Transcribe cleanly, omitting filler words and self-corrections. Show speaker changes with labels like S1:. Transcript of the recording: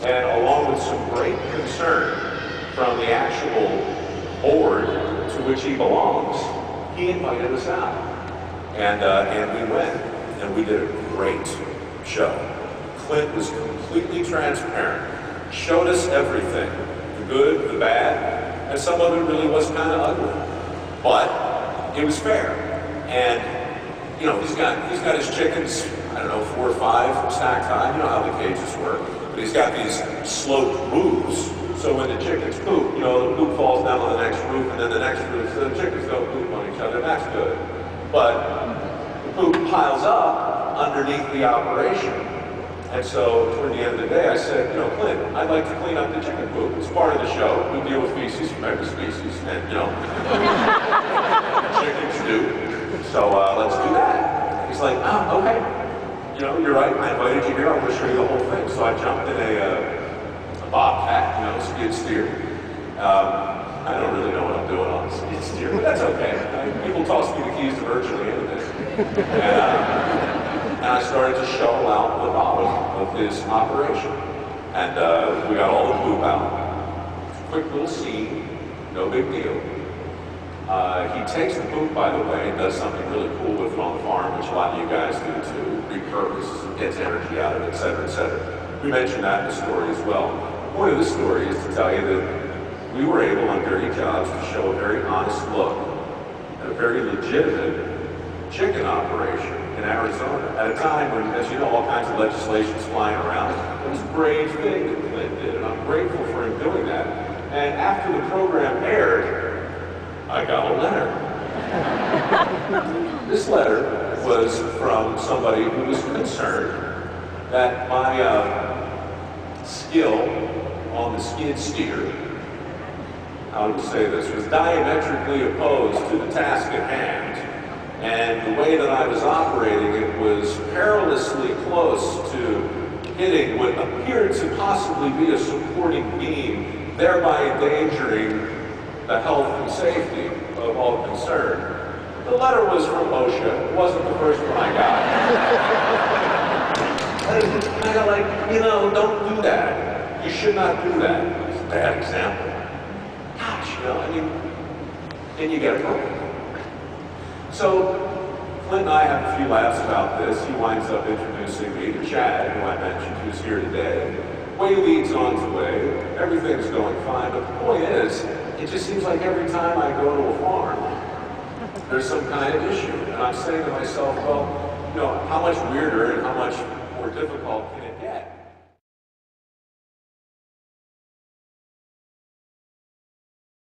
S1: And along with some great concern from the actual board to which he belongs, he invited us out. And we went, and we did a great show. Clint was completely transparent, showed us everything, the good, the bad, and some of it really was kind of ugly. But it was fair. And, you know, he's got his chickens, I don't know, 4 or 5 stacked high. You know how the cages work. But he's got these sloped roofs. So when the chickens poop, you know, the poop falls down on the next roof, and then the next roof, so the chickens don't poop on each other. That's good. But the poop piles up underneath the operation. And so toward the end of the day, I said, you know, Clint, I'd like to clean up the chicken poop. It's part of the show. We deal with feces from every species, and, you know, chickens do. So let's do that. He's like, oh, okay. You know, you're right. I invited you here. I'm going to show you the whole thing. So I jumped in a bobcat, you know, skid steer. I don't really know what I'm doing on a skid steer, but that's okay. People toss me the keys to virtually anything. And I started to shovel out the bottom of his operation. And we got all the poop out. Quick little scene, no big deal. He takes the poop, by the way, and does something really cool with it on the farm, which a lot of you guys do too. Repurposes, gets energy out of it, et cetera, et cetera. We mentioned that in the story as well. The point of the story is to tell you that we were able on Dirty Jobs to show a very honest look at a very legitimate chicken operation in Arizona at a time when, as you know, all kinds of legislation's flying around. It was a brave thing that Clint did, and I'm grateful for him doing that. And after the program aired, I got a letter. This letter was from somebody who was concerned that my skill on the skid steer, how to say this, was diametrically opposed to the task at hand. And the way that I was operating it was perilously close to hitting what appeared to possibly be a supporting beam, thereby endangering the health and safety of all concerned. The letter was from OSHA. It wasn't the first one I got. And it's kind of like, you know, don't do that. You should not do that. It's a bad example. Gosh, you know, I mean, and you get it wrong. So, Clint and I have a few laughs about this. He winds up introducing me to Chad, who I mentioned, who's here today. Way leads on to way. Everything's going fine, but the point is, it just seems like every time I go to a farm, there's some kind of issue. And I'm saying to myself, well, you know, how much weirder and how much more difficult